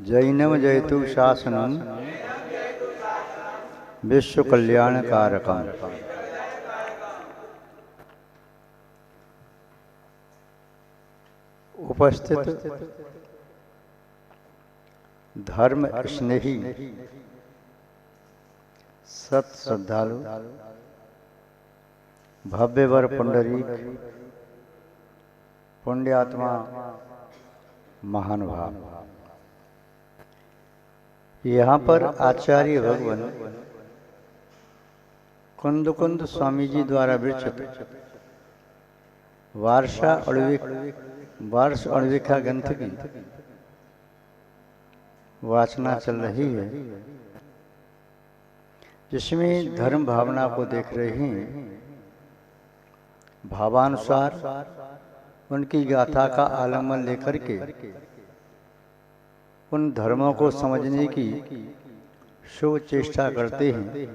जैनम जयतु शासनम विश्व कल्याण कारकम। उपस्थित धर्म स्नेही सत श्रद्धालु भव्यवर पुंडरीक पुण्यात्मा महानुभाव, यहाँ पर आचार्य भगवान कुंद कुंद स्वामी जी द्वारा विरचित वार्ष अणुविखा ग्रंथ की वाचना चल रही है, जिसमें धर्म भावना को देख रहे हैं। भावानुसार उनकी गाथा का आलम्बन लेकर के उन धर्मों को समझने की शुभ चेष्टा करते हैं,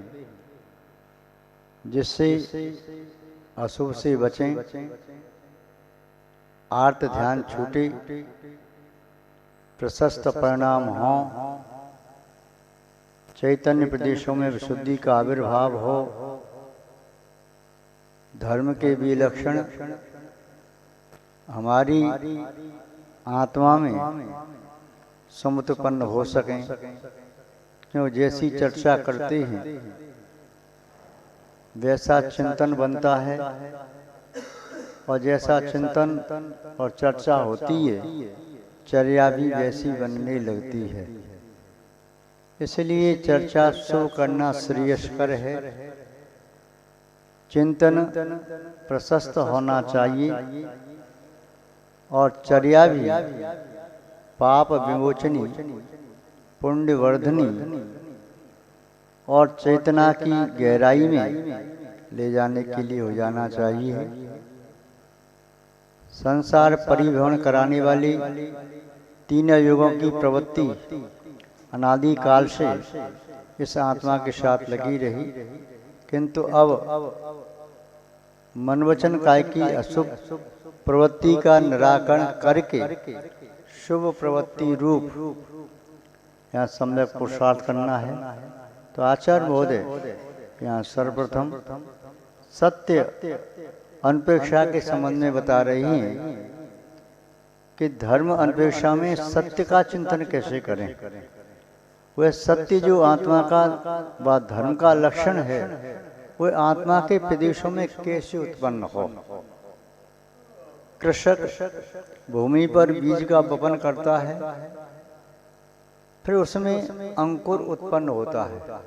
जिससे अशुभ से बचें, आर्त ध्यान छूटे, प्रशस्त परिणाम हों, चैतन्य प्रदेशों में विशुद्धि का आविर्भाव हो, धर्म के विलक्षण हमारी आत्मा में समुत्पन्न हो सकें। क्यों जैसी चर्चा करते हैं वैसा चिंतन बनता है, और जैसा चिंतन और चर्चा होती है चर्या भी वैसी बनने लगती है। इसलिए चर्चा शुरू करना श्रेयस्कर है। चिंतन प्रशस्त होना चाहिए और चर्या भी पाप विमोचनी, पुण्य वर्धनी और चेतना की गहराई में ले जाने के लिए हो जाना चाहिए। संसार परिभ्रमण कराने वाली तीन युगों की प्रवृत्ति अनादि काल से इस आत्मा के साथ लगी रही, किंतु अब मनवचन काय की अशुभ प्रवृत्ति का निराकरण करके शुभ प्रवृत्ति रूप यहाँ सम्यक पुरुषार्थ करना है। तो आचार्य महोदय यहाँ सर्वप्रथम सत्य अनपेक्षा के संबंध में बता रही हैं कि धर्म अनपेक्षा में सत्य का चिंतन कैसे करें। वह सत्य जो आत्मा का व धर्म का लक्षण है, वह आत्मा के प्रदेशों में कैसे उत्पन्न हो। कृषक भूमि पर बीज का वपन करता है, फिर उसमें अंकुर उत्पन्न होता है।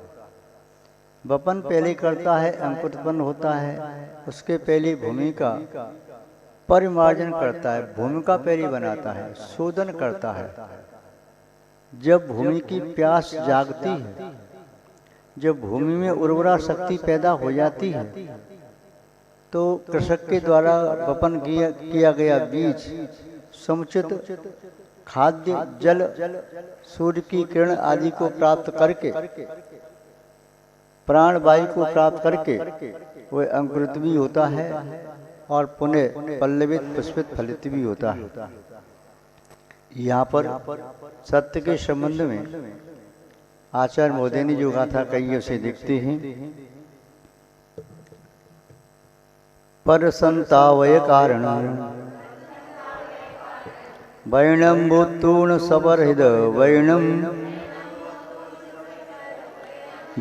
वपन पहले करता है, अंकुर उत्पन्न होता है, उसके पहले भूमि का परिमार्जन करता है, भूमि का पहले बनाता है, शोधन करता है। जब भूमि की प्यास जागती है, जब भूमि में उर्वरा शक्ति पैदा हो जाती है, तो कृषक के द्वारा वपन किया गया बीज समुचित खाद्य, जल, सूर्य की किरण आदि को प्राप्त करके, प्राण वायु को प्राप्त करके वह अंकुरित भी होता है और पुनः पल्लवित पुष्पित फलित भी होता है। यहाँ पर सत्य के संबंध में आचार्य महोदय ने जो गाथा कही है उसे देखते हैं। पर संतावय कारण वैणम भूतूर्ण सपरहिद वैणम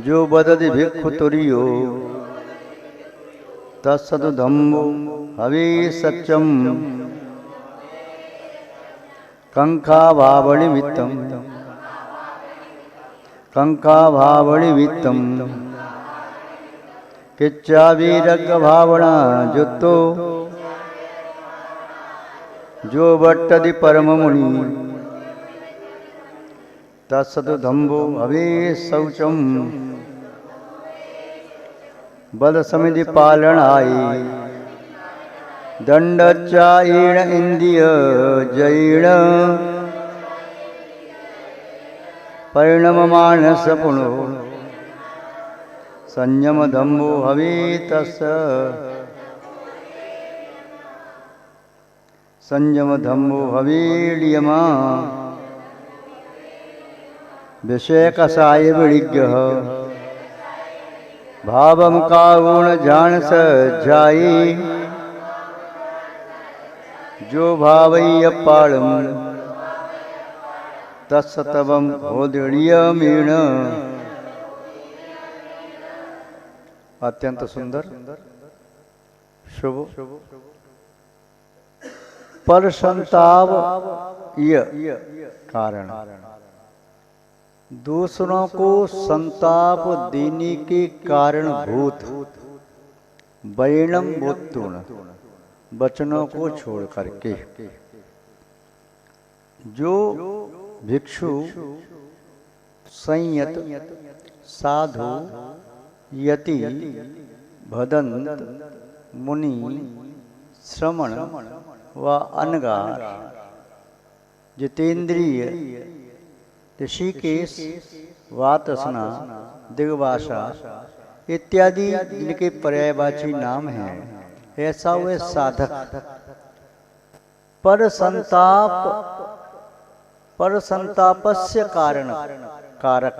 जो बदति भिक्षु तुरियो तत्सतु धम्मो हवे सत्यम कंका भावणि वित्तम कंका भावणि वित्तम किच्चा वीरग भावना जुत्तो जो बट्टदि परम मुनि तत्सतु धम्बो हवे शौचम बद समिधि पालनाय दंडचायेण इंद्रिय जैण परिणम मानस पुनो संयम धम्बो हवे तस् संयम धम्बो हवे लियमा विषय कसाय विज्ञ भावम का गुण जान सजाई जो भावई अपाड़म तत्सतवम होदीयमीण। अत्यंत सुंदर शुभ पर संताप कारण दूसरों को संताप देने के कारण भूत वैणम भूतुण वचनों को छोड़ करके जो भिक्षु संयत साधु यति भदंत मुनि श्रमण व अनगार जितेंद्रिय ऋषिकेश वातसना दिग्भाषा इत्यादि जिनके पर्यायवाची नाम हैं, ऐसा वे साधक पर संतापस्य कारण कारक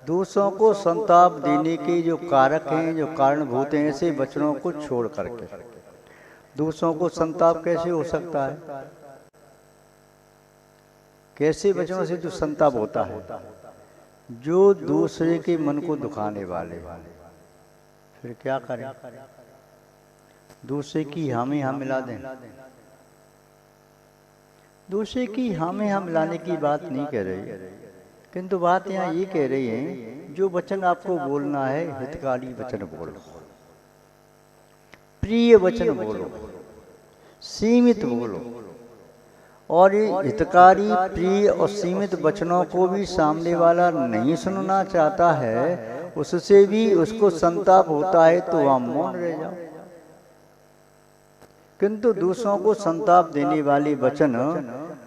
दूसरों को संताप देने के जो कारक हैं, जो कारणभूत हैं, ऐसे वचनों को छोड़ करके दूसरों को संताप कैसे हो सकता है? कैसे वचनों से जो संताप होता है? जो दूसरे के मन को दुखाने वाले, फिर क्या करें? दूसरे की हामी हम मिला दें। दूसरे की हामी हम मिलाने की बात नहीं कह रही, किंतु बात यहाँ ये कह रही है, जो वचन आपको बोलना है हितकारी वचन बोलो, प्रिय वचन बोलो, सीमित बोलो। और ये हितकारी प्रिय और सीमित वचनों को भी सामने वाला नहीं सुनना चाहता है, उससे भी उसको संताप होता है, तो वहां मौन रह जाओ। किंतु दूसरों को संताप देने वाले वचन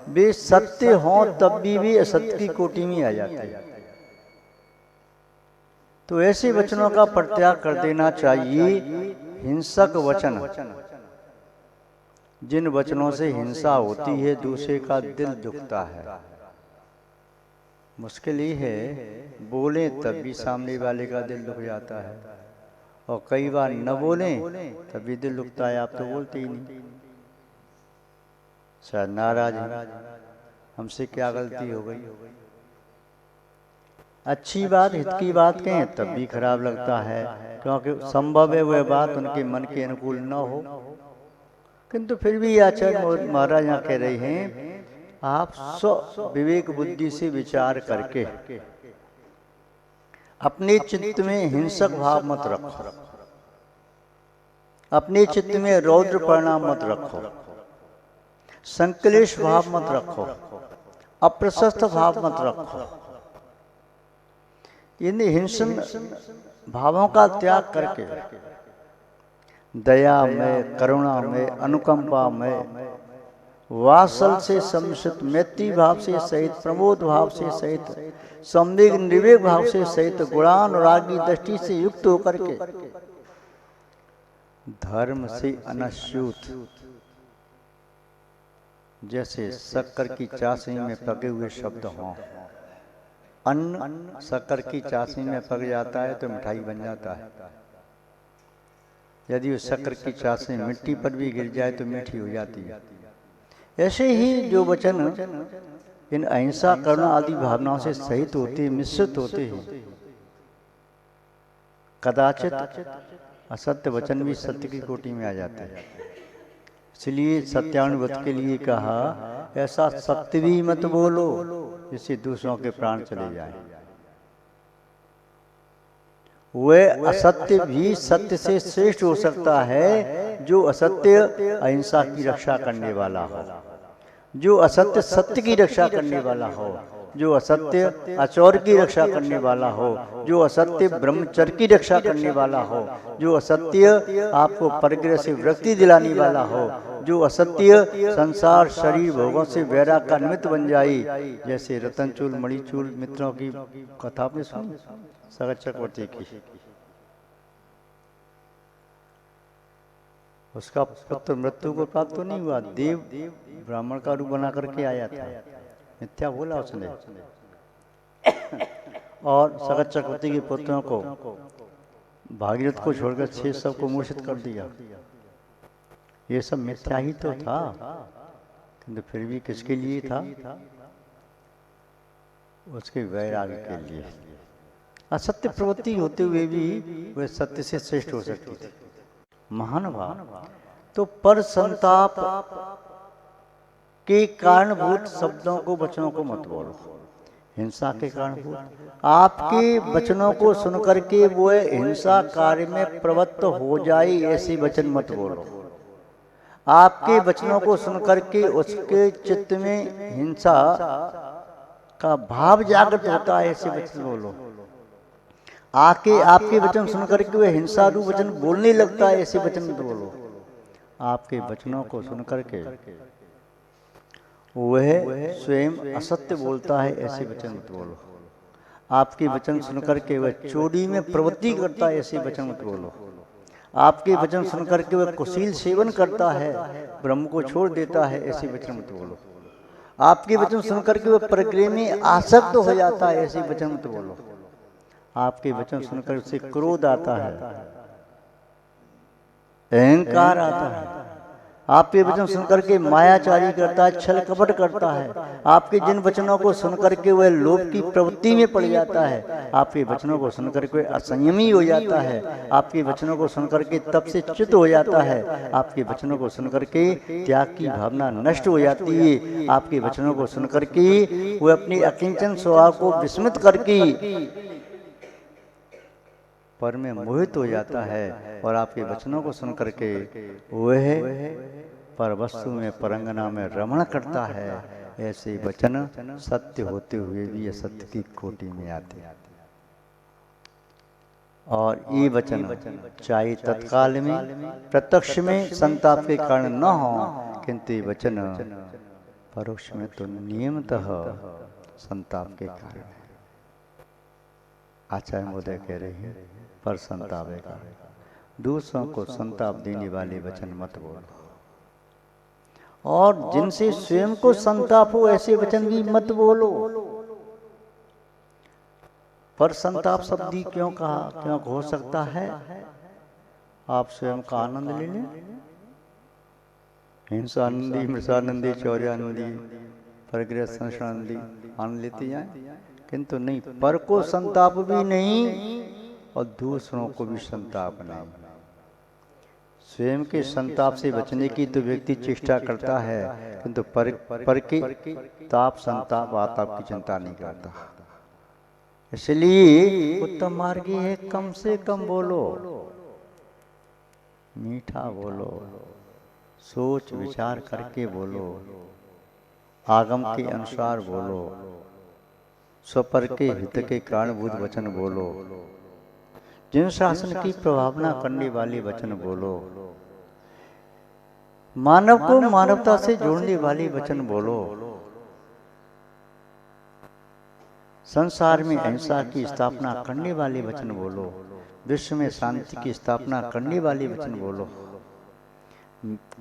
वे सत्य हों तब भी वे असत्य की कोटि में आ जाते हैं। तो ऐसे वचनों का परित्याग कर देना चाहिए। हिंसक वचन, जिन वचनों से हिंसा होती है, दूसरे का दिल दुखता है, मुश्किल ही है बोले तब भी सामने वाले का दिल दुख जाता है, और कई बार न बोलें तब भी दिल दुखता है, आप तो बोलते ही नहीं, शायद नाराज हैं, हमसे क्या गलती हो गई। अच्छी बात, हित की बात कहें तब भी खराब लगता है, क्योंकि संभव है वह बात उनके मन के अनुकूल न हो। किंतु फिर भी आचार्य महाराज यहाँ कह रहे हैं, आप स्व विवेक बुद्धि से विचार करके अपने चित्त में हिंसक भाव मत रखो, अपने चित्त में रौद्र परिणाम मत रखो, संक्लेश भाव मत रखो, अप्रशस्त भाव मत रखो। इन हिंसक भावों का त्याग करके दया में, करुणा में, अनुकंपा में, वात्सल से सम्मिश्रित, मैत्री भाव से सहित, प्रमोद भाव से सहित, संवेग निर्वेग भाव से सहित, गुणानुरागी दृष्टि से युक्त होकर के धर्म से अनश्यूत, जैसे शक्कर की चाशनी में पके हुए शब्द हों। अन्न शक्कर की चाशनी में पक जाता है तो मिठाई बन जाता है, यदि उस शक्कर की चाशनी मिट्टी पर भी गिर जाए तो मीठी हो जाती है। ऐसे ही जो वचन इन अहिंसा, करुणा आदि भावनाओं से सहित होते, मिश्रित होते हैं, कदाचित असत्य वचन भी सत्य की कोटि में आ जाते हैं। इसलिए सत्यानुवत के लिए कहा, ऐसा सत्य भी मत बोलो जिससे दूसरों के प्राण चले जाएं। वह असत्य भी सत्य से श्रेष्ठ हो सकता है जो असत्य अहिंसा की रक्षा करने वाला हो, जो असत्य सत्य की रक्षा करने वाला हो, जो असत्य अचौर की रक्षा करने वाला हो, जो असत्य ब्रह्मचर्य की रक्षा करने वाला हो, जो असत्य आपको परिग्रह से विरक्ति दिलाने वाला हो, जो असत्य संसार शरीर भोगों से वैराग का निमित्त बन जाए। जैसे रतनचूल मणिचूल मित्रों की कथा आपने सुनी, सगत चक्रवर्ती की, उसका पुत्र मृत्यु को प्राप्त तो नहीं हुआ, देव ब्राह्मण का रूप बना करके आया था, मिथ्या बोला उसने। और सगत चक्रवर्ती के पुत्रों को भागीरथ को छोड़कर 6 सबको मूर्छित कर दिया। ये सब मिथ्या ही तो था, किंतु फिर भी किसके लिए था? उसके वैराग्य के लिए। असत्य प्रवृत्ति होते हुए भी वह सत्य से श्रेष्ठ हो सकती थी। महानुभाव तो पर संताप के कारणभूत शब्दों को, वचनों को मत बोलो। हिंसा के कारणभूत आपके वचनों को सुनकर के वो हिंसा कार्य में प्रवृत्त हो जाए, ऐसे वचन मत बोलो। आपके वचनों को सुनकर के उसके चित्त में हिंसा का भाव जागृत होता है, ऐसे वचन बोलो। आपके वचन सुनकर के वह हिंसा रूप वचन बोलने लगता है, ऐसे वचन मत बोलो। आपके वचनों को सुनकर के वह स्वयं असत्य बोलता है, ऐसे वचन मत बोलो। आपके वचन सुनकर के वह चोरी में प्रवृत्ति करता है, ऐसे वचन मत बोलो। आपके वचन सुनकर के वह कुशील सेवन करता है, ब्रह्म को छोड़ देता है, ऐसे वचन मत बोलो। आपके वचन सुनकर के वह प्रक्रिया में आसक्त हो जाता है, ऐसे वचन मत बोलो। आपके वचन सुनकर उसे क्रोध आता है, अहंकार आता है। आपके वचन सुनकर के मायाचारी करता है, छल कपट करता है। आपके जिन वचनों को सुनकर के वह लोभ की प्रवृत्ति में पड़ जाता है। आपके वचनों को सुनकर के असंयमी हो जाता है। आपके वचनों को सुनकर के तप से च्युत हो जाता है। आपके वचनों को सुनकर के त्याग की भावना नष्ट हो जाती है। आपके वचनों को सुनकर के वह अपनी अकिंचन स्वभाव को विस्मृत करके पर में मोहित हो जाता है। और आपके वचनों को सुनकर के वह पर वस्तु में परंगना में रमण करता है। ऐसे वचन सत्य होते हुए भी असत्य की कोटि में आते हैं। और ये वचन चाहे तत्काल में प्रत्यक्ष में संताप के कारण न हो, किंतु ये वचन परोक्ष में तो नियमतः संताप के कारण। आचार्य महोदय कह रहे हैं पर संताप का, दूसरों को संताप देने वाले वचन मत बोलो। और जिनसे स्वयं को संताप हो ऐसे वचन भी मत बोलो। पर संताप शब्द ही क्यों कहा, क्यों हो सकता है? आप स्वयं का आनंद ले लें। हिंसानंदी, मृषानंदी, चौर्यानंदी, परग्रह संसानंदी आनंद लेते जाए, किंतु नहीं, पर को संताप भी नहीं और दूसरों को भी संताप नहीं। स्वयं के संताप से बचने की तो व्यक्ति चेष्टा करता है, किंतु पर के ताप संताप आताप की चिंता नहीं करता। इसलिए उत्तम मार्ग है कम से कम बोलो, मीठा बोलो, सोच विचार करके बोलो, आगम के अनुसार बोलो, स्वपर के हित के कारणभूत वचन बोलो, जिन शासन की प्रभावना करने वाले वचन बोलो, मानव को मानवता से जोड़ने वाले वचन बोलो, संसार में अहिंसा की स्थापना करने वाले वचन बोलो, विश्व में शांति की स्थापना करने वाले वचन बोलो,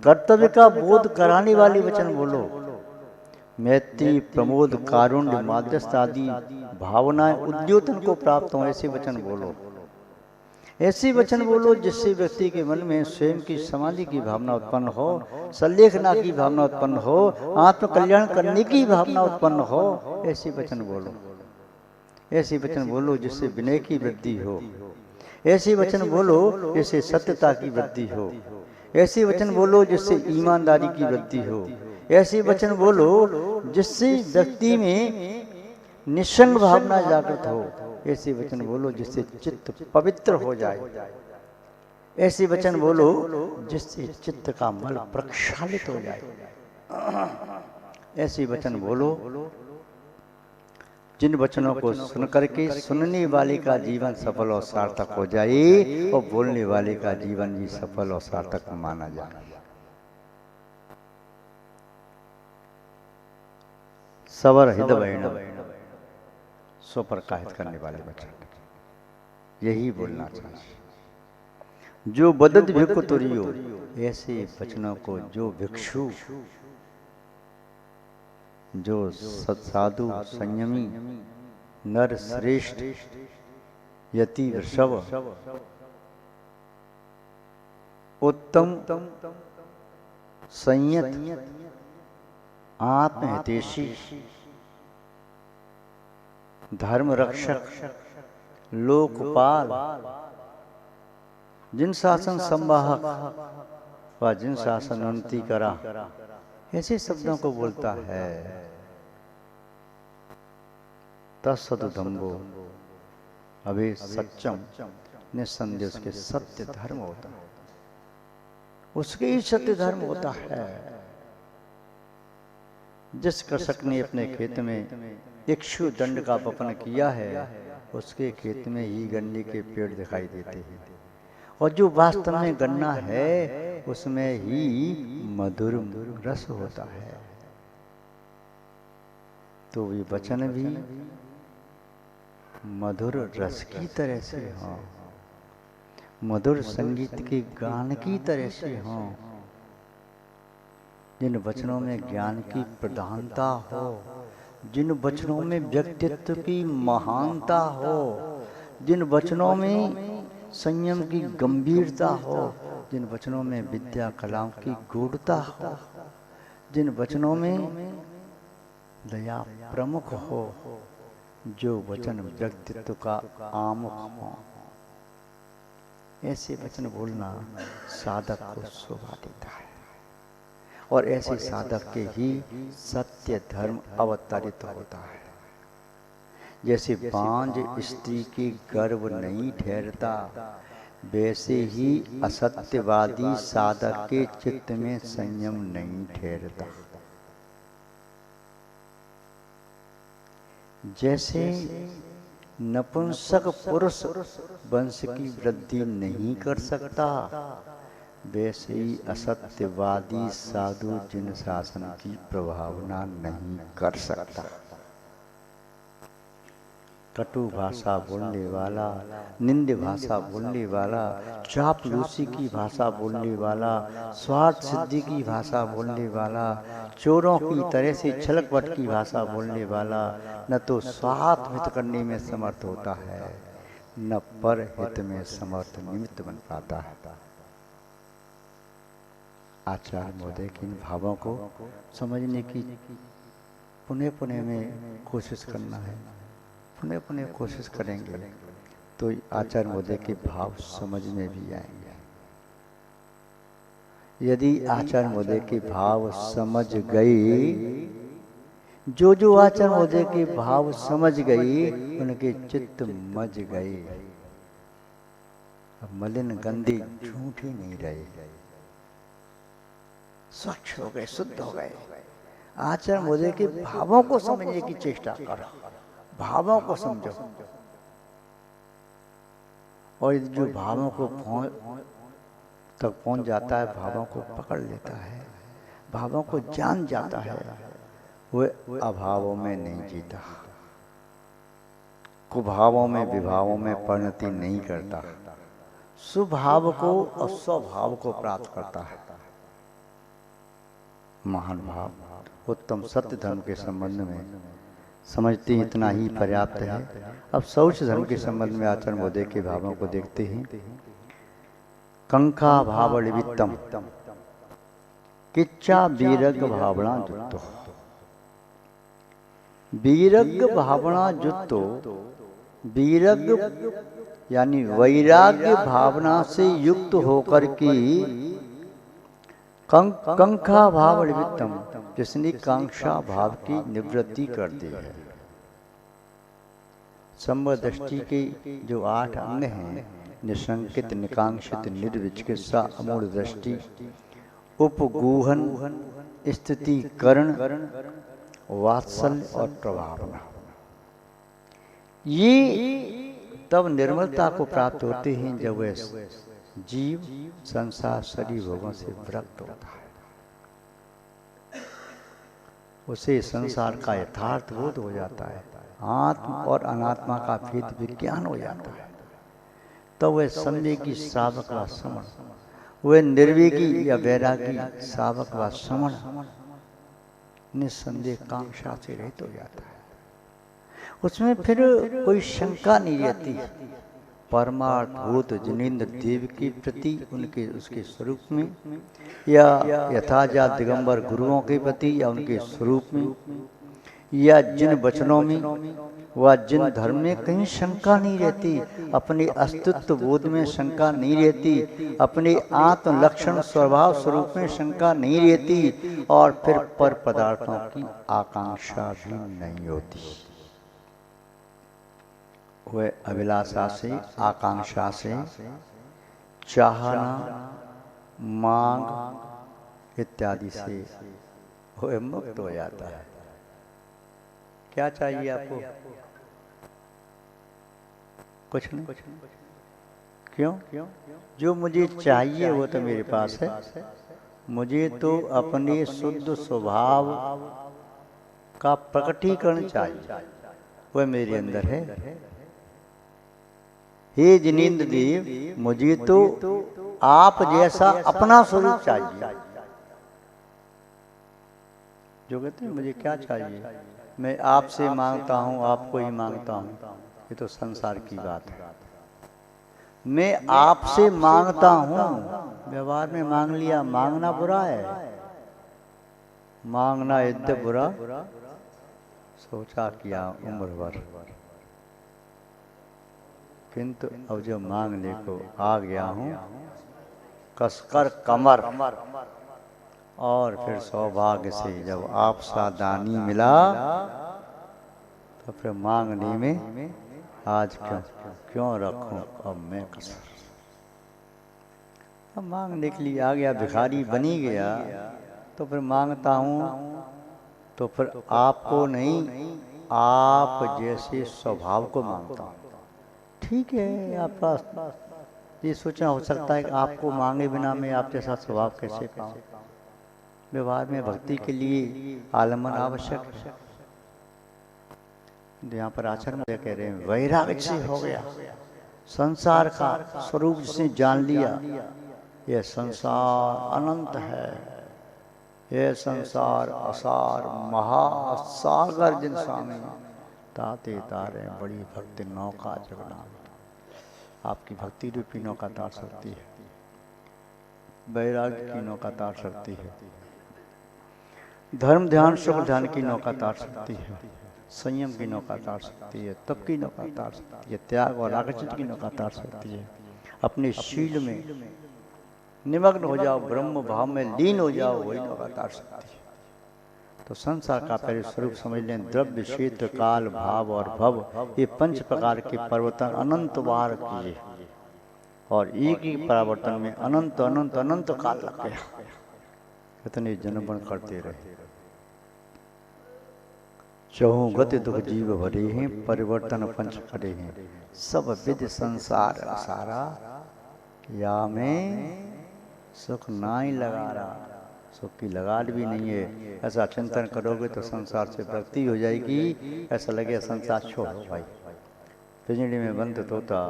कर्तव्य का बोध कराने वाले वचन बोलो, मैत्री, प्रमोद, कारुण्य, माध्यस्थ आदि भावनाएं उद्योतन को प्राप्त हो ऐसे वचन बोलो। ऐसे वचन बोलो जिससे व्यक्ति के मन में स्वयं की समाधि की भावना उत्पन्न हो, संलेखना की भावना उत्पन्न हो, आत्म कल्याण करने की भावना उत्पन्न हो। ऐसे वचन बोलो। ऐसे वचन बोलो जिससे विनय की वृद्धि हो। ऐसे वचन बोलो जिससे सत्यता की वृद्धि हो। ऐसे वचन बोलो जिससे ईमानदारी की वृद्धि हो। ऐसे वचन बोलो जिससे व्यक्ति में निस्संग भावना जागृत हो। ऐसे वचन बोलो जिससे चित्त पवित्र हो जाए। ऐसे वचन बोलो जिससे चित्त का मल प्रक्षालित हो जाए। ऐसे वचन बोलो जिन वचनों को सुनकर के सुनने वाले का जीवन सफल और सार्थक हो जाए और बोलने वाले का जीवन भी सफल और सार्थक माना जाए। सवर हृदय स्वप्रकाशित करने वाले वचन यही बोलना चाहिए। जो बदद भिक्खु तुरियो, ऐसे वचनों को जो भिक्षु, जो सत्साधु, संयमी नर श्रेष्ठ यति वृषभ उत्तम संयत आत्महितैषी धर्म रक्षक लोकपाल जिन शासन संवाहक व जिन शासन उन्नति करा, ऐसे शब्दों को बोलता है। तत्सदुदम्बो अभी सच्चम, निस्संदेह उसके सत्य धर्म होता है, उसके ही सत्य धर्म होता है। जिस कृषक ने अपने खेत में इक्षु दंड का वपन किया है, उसके खेत में ही गन्ने के पेड़ दिखाई देते हैं, और जो वास्तव में गन्ना है उसमें ही मधुर रस होता है। तो ये वचन भी मधुर रस की तरह से हो, मधुर संगीत के गान की तरह से हो, जिन वचनों में ज्ञान की प्रधानता हो, जिन वचनों में व्यक्तित्व की महानता हो, जिन वचनों में संयम की गंभीरता हो, जिन वचनों में विद्या कलाओं की गूढ़ता हो, जिन वचनों में दया प्रमुख हो, जो वचन व्यक्तित्व का आमुख हो, ऐसे वचन बोलना साधक को शोभा देता है। और ऐसे साधक के ही सत्य धर्म अवतरित होता है। जैसे बांझ स्त्री के गर्भ नहीं ठहरता, वैसे ही असत्यवादी साधक के चित्त में संयम नहीं ठहरता। जैसे नपुंसक पुरुष वंश की वृद्धि नहीं कर सकता, वैसे ही असत्यवादी साधु जिन शासन की प्रभावना नहीं कर सकता। कटु भाषा बोलने वाला, निंद भाषा बोलने वाला, चापलूसी की भाषा बोलने वाला, स्वार्थ सिद्धि की भाषा बोलने वाला, चोरों की तरह से छलकपट की भाषा बोलने वाला न तो स्वार्थ हित करने में समर्थ होता है, न पर हित में समर्थ निमित्त बन पाता है। आचार्य महोदय के इन भावों को समझने की पुनः पुनः में कोशिश करना है, पुनः पुनः कोशिश करेंगे तो आचार्य महोदय के भाव समझ में भी आएंगे। यदि आचार्य महोदय के भाव समझ गए, जो जो आचार्य महोदय के भाव समझ गए, उनके चित्त मज गए। अब मलिन गंदे झूठ ही नहीं रहे, स्वच्छ हो गए, शुद्ध हो गए। आचार्य महोदय के भावों को समझने की चेष्टा करो, भावों को समझो, और जो भावों को तक पहुंच जाता है, भावों को पकड़ लेता है, भावों को जान जाता है, वह अभावों में नहीं जीता, कुभावों में विभावों में परिणति नहीं करता, सुभाव को और स्वभाव को प्राप्त करता है। महान भाव उत्तम सत्य धर्म के संबंध में समझते हैं, इतना ही पर्याप्त है। अब शौच धर्म के संबंध में आचार्य महोदय के भावों को देखते हैं। कंका भावलिवित्तम किच्चा वीरग भावना जुत्तो, वीरग भावना जुत्तो, वीरग यानी वैराग्य भावना से युक्त होकर की कंका भाव निमित्तम, जिसने कांक्षा भाव की निवृत्ति कर दी है। संबद्ध दृष्टि के जो 8 अंग हैं, निशंकित, निकांक्षित, निर्विचिकित्सा, अमूढ़ दृष्टि, उपगूहन, स्थितिकरण, वात्सल्य और प्रभावना, ये तब निर्मलता को प्राप्त होते हैं जब वह जीव संसार शरीर भोगों से विरक्त होता है, उसे संसार का यथार्थ बोध हो जाता है, आत्म और अनात्मा का भेद विज्ञान हो जाता है। तो वह संवेगी श्रावक व श्रवण, वह निर्वेगी या वैरागी श्रावक व श्रवण निस्संदेह कांक्षा से रहित हो जाता है। उसमें फिर कोई शंका नहीं रहती। परमार्थ भूत जिनेन्द्र देव के प्रति, उनके उसके स्वरूप में, या यथाजात दिगंबर गुरुओं के प्रति, या उनके स्वरूप में, या जिन वचनों में व जिन धर्म में कहीं शंका नहीं रहती, अपने अस्तित्व बोध में शंका नहीं रहती, अपने आत्म लक्षण स्वभाव स्वरूप में शंका नहीं रहती, और फिर पर पदार्थों की आकांक्षा भी नहीं होती। वह अभिलाषा से, आकांक्षा से, चाहना, मांग इत्यादि से वह मुक्त हो जाता है। क्या चाहिए आपको? कुछ नहीं। क्यों? जो मुझे चाहिए वो तो मेरे पास है। मुझे तो अपने शुद्ध स्वभाव का प्रकटीकरण चाहिए, वह मेरे अंदर है। हे जिनेन्द्र देव, मुझे तो आप जैसा अपना स्वरूप चाहिए। जो कहते हैं मुझे क्या चाहिए, मैं आपसे मांगता हूँ, आपको ही मांगता हूँ, ये तो संसार की बात है। मैं आपसे मांगता हूँ, व्यवहार में मांग लिया, मांगना बुरा है। मांगना यद्य बुरा सोचा किया उम्र भर, किंतु अब जो मांगने को आ गया हूँ, कसकर कमर, और फिर सौभाग्य से जब आप सा दानी मिला, तो फिर मांगने में आज क्यों रखूं अब मैं कसर। अब मांगने के लिए आ गया, भिखारी बनी गया, तो फिर मांगता हूँ, तो फिर आपको नहीं, आप जैसे स्वभाव को मांगता हूँ। ठीक है, आपका ये सोचना हो सकता है कि आपको मांगे बिना मैं आप जैसा स्वभाव कैसे पाऊँ। व्यवहार में भक्ति के लिए आलम्बन आवश्यक है। यहाँ पर आचरण में कह रहे हैं वैराग्य से हो गया, संसार का स्वरूप जिसने जान लिया, यह संसार अनंत है, यह संसार असार महासागर जिन स्वामी ताते तारे बड़ी भक्ति नौका जगना। आपकी भक्ति रूपी नौका तार सकती है, वैराग्य की नौका तार सकती है, धर्म ध्यान सुख ध्यान की नौका तार सकती है, संयम की नौका तार सकती है, तप की नौका तार सकती है, त्याग और आकर्षित की नौका तार सकती है। अपने शील में निमग्न हो जाओ, ब्रह्म भाव में लीन हो जाओ, वही नौका तार सकती है। तो संसार का पहले स्वरूप समझ लें, द्रव्य क्षेत्र काल भाव और भव, ये 5 प्रकार के परिवर्तन अनंत बार किए, और एक ही परिवर्तन में अनंत अनंत अनंत काल लग गया। कितने जन्म करते रहे, चहु गति दुख जीव भरे हैं, परिवर्तन 5 करे हैं, सब विधि संसार असारा, या में सुख नाई लगा रहा। सुख की लगाड़ भी नहीं है। ऐसा चिंतन करोगे तो संसार से भक्ति हो जाएगी, ऐसा लगे संसार छोड़ो भाई, पिंजड़े में बंद तोता,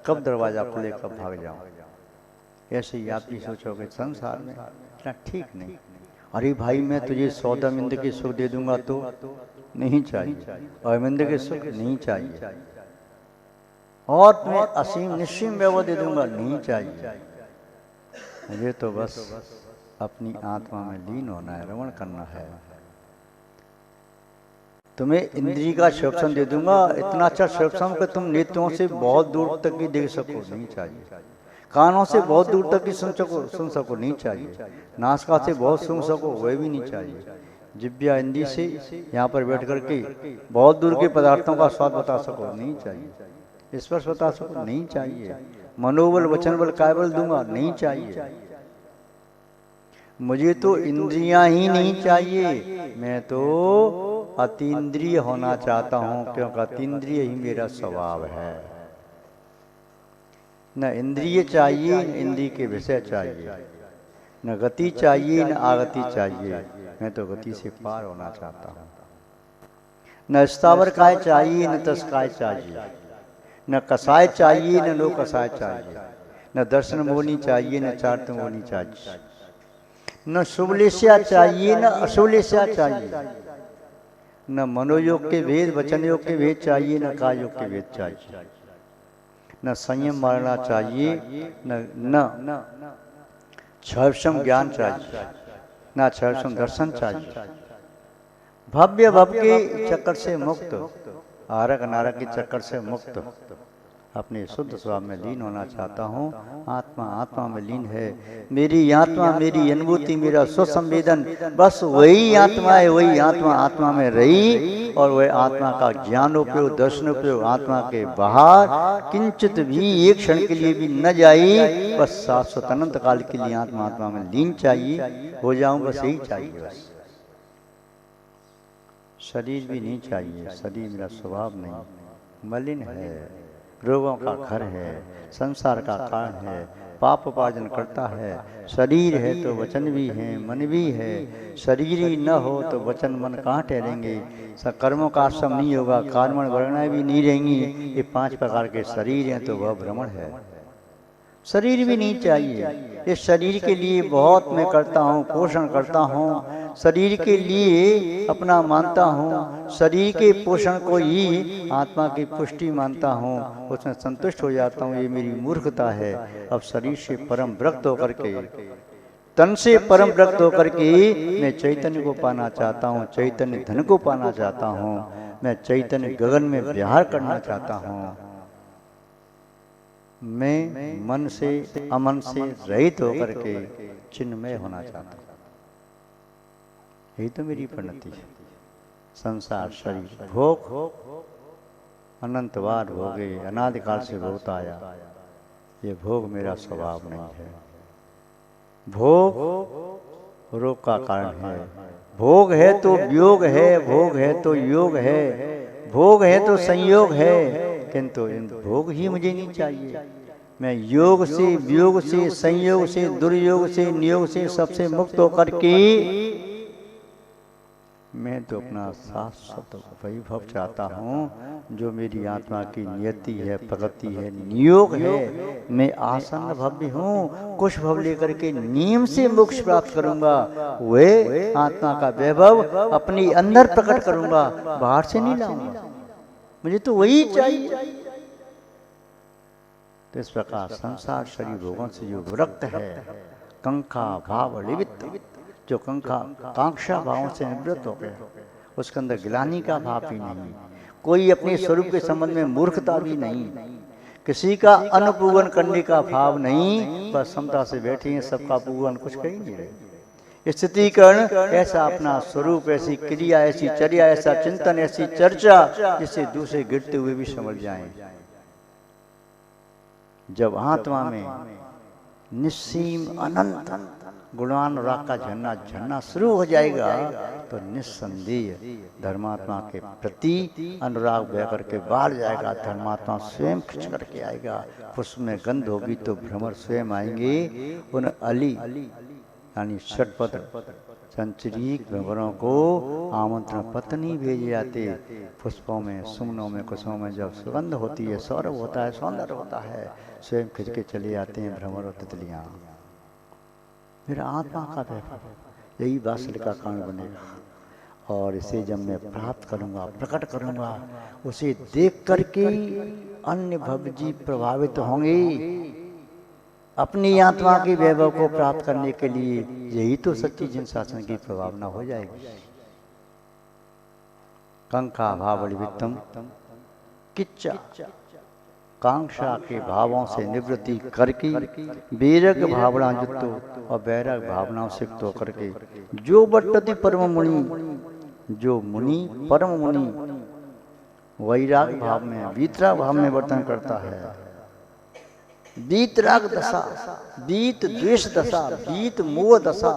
कब दरवाजा खुले कब भाग जाओ। ऐसे ही आप भी सोचोगे संसार में इतना ठीक नहीं। अरे भाई मैं तुझे 100 मिंद के सुख दे दूंगा तो नहीं चाहिए, और मिंद के सुख नहीं चाहिए, और तुम्हें असीम निश्चिम वैभव दे दूंगा नहीं चाहिए। मुझे तो बस अपनी आत्मा में लीन होना है, रमण करना है। तुम्हें इंद्रिय का शोषण दे दूंगा, इतना अच्छा शोषण कि तुम नेत्रों से बहुत दूर तक ही देख सको, नहीं चाहिए। कानों से बहुत दूर तक ही सुन सको नहीं चाहिए। नासिका से बहुत सुन सको, वह भी नहीं चाहिए। जिब्या इंद्रिय से यहाँ पर बैठ करके बहुत दूर के पदार्थों का स्वाद बता सको, नहीं चाहिए। स्पर्श बता सको, नहीं चाहिए। मनोबल वचन बल काय बल दूंगा, नहीं चाहिए। मुझे तो इंद्रियां ही नहीं चाहिए, मैं तो अतीन्द्रिय होना चाहता हूँ, क्योंकि अतीन्द्रिय ही मेरा स्वभाव है। न इंद्रिय चाहिए, न इंद्रिय के विषय चाहिए, न गति चाहिए, न आगति चाहिए। मैं तो गति से पार होना चाहता हूँ। न स्थावर काय चाहिए, न तस काय चाहिए, न कसाय चाहिए, न लोक कसाय चाहिए, न दर्शन मोनी चाहिए, न चार्त मोनी चाहिए, न शुभलेस्या चाहिए, न अशुभलेस्या चाहिए, न मनोयोग के भेद, वचन योग के भेद चाहिए, न काय योग के भेद चाहिए, न संयम मारना चाहिए, न क्षरसम ज्ञान चाहिए, न क्षरसम दर्शन चाहिए। भव्य भव के चक्कर से मुक्त, आरक नारक के चक्कर से मुक्त, अपने शुद्ध स्वभाव में लीन होना चाहता हूँ। आत्मा आत्मा में लीन है, मेरी आत्मा, मेरी अनुभूति, मेरा सुसंवेदन, बस वही आत्मा है, वही आत्मा आत्मा में रही, और वह आत्मा का ज्ञानोपयोग, दर्शनोपयोग आत्मा के बाहर किंचित भी एक क्षण के लिए भी न जाए, बस शाश्वत अनंत काल के लिए आत्मा आत्मा में लीन चाहिए, हो जाऊं, बस यही चाहिए। बस शरीर भी नहीं चाहिए, शरीर मेरा स्वभाव नहीं, मलिन है, रोगों का घर है, संसार का कारण है, पाप उपार्जन करता है। शरीर है तो वचन भी है, मन भी है, शरीर ही न हो तो वचन मन कहाँ ठहरेंगे, कर्मों का आश्रम नहीं होगा, कर्मण वर्णाएं भी नहीं रहेंगी। ये 5 प्रकार के शरीर हैं तो वह भ्रमण है। शरीर भी नहीं चाहिए, इस शरीर के लिए बहुत मैं करता हूँ, पोषण करता हूँ, शरीर के लिए अपना मानता हूँ, शरीर के पोषण को ही आत्मा की पुष्टि मानता हूँ, उसमें संतुष्ट हो जाता हूँ। ये मेरी मूर्खता है। अब शरीर से परम विरक्त होकर के, तन से परम विरक्त होकर के मैं चैतन्य को पाना चाहता हूँ, चैतन्य धन को पाना चाहता हूँ, मैं चैतन्य गगन में विहार करना चाहता हूँ। मैं मन से अमन से रहित होकर के चिन्मय होना चाहता हूँ। यही तो मेरी परिणति है। संसार शरीर भोग, अनंत बार भोगे, अनादिकाल से भोगता आया, ये भोग मेरा स्वभाव नहीं है। भोग रोग का कारण है, भोग है तो वियोग है, भोग है तो योग है, भोग है तो संयोग है, किंतु इन भोग ही मुझे नहीं चाहिए। मैं योग से, वियोग से, संयोग से, दुर्योग से, नियोग से सबसे मुक्त होकर के मैं तो अपना शाश्वत वैभव चाहता हूँ, जो मेरी आत्मा की नियति है, प्रगति है, नियोग है। मैं आसन्न भव्य हूँ, कुछ भव लेकर के नियम से मोक्ष प्राप्त करूंगा, वे आत्मा का वैभव अपने अंदर प्रकट करूंगा, बाहर से नहीं लाऊंगा। मुझे तो वही चाहिए। तो इस प्रकार संसार शरीर भोगों से जो विरक्त है, कंखा भाव लिवित, जो कंखा कांक्षा भावों से निवृत्त हो गया, उसके अंदर गिलानी का भाव भी नहीं, कोई अपने स्वरूप के संबंध में मूर्खता भी नहीं, किसी का अनुपूगन करने का भाव नहीं, बस समता से बैठी है, सबका पूगन कुछ कही नहीं रहे। स्थितिकरण ऐसा अपना स्वरूप, ऐसी क्रिया, ऐसी चर्या, ऐसा चिंतन, ऐसी चर्चा, जिससे दूसरे गिरते हुए भी समझ जाएं। जब आत्मा में निस्सीम अनंत गुणानुराग का झरना झरना शुरू हो जाएगा, तो निस्संदेह धर्मात्मा के प्रति अनुराग बह करके बाहर जाएगा, धर्मात्मा स्वयं खिंच करके आएगा। पुष्प में गंध होगी तो भ्रमर स्वयं आएंगे। उन अली यानी षटपत्र संचरीक भ्रमरों को आमंत्रण पत्र नहीं भेजे जाते। पुष्पों में, सुमनों में, कुसुमों में जब सुगंध होती है, सौरभ होता है, सौंदर्य होता है, स्वयं खिंच के चले आते हैं भ्रमर और तितलियाँ। मेरा आत्मा का वैभव यही वात्सल्य का कारण बनेगा, और इसे जब मैं प्राप्त करूंगा, प्रकट करूंगा, उसे देख करके अन्य भव जीव प्रभावित होंगे अपनी आत्मा के वैभव को प्राप्त करने के लिए। यही तो सच्ची जिन शासन की प्रभावना हो जाएगी। कंका भावलिवित्तम किच्चा, कांक्षा के भावों से निवृत्ति करके वैराग्य भावना युक्त और वैराग्य भावनाओं से युक्त होकर के जो वर्तति परम मुनि, जो मुनि परम मुनि वैराग भाव में, वीतराग भाव में वर्तन करता है। वीतराग दशा, वीत द्वेष दशा, वीत मोह दशा,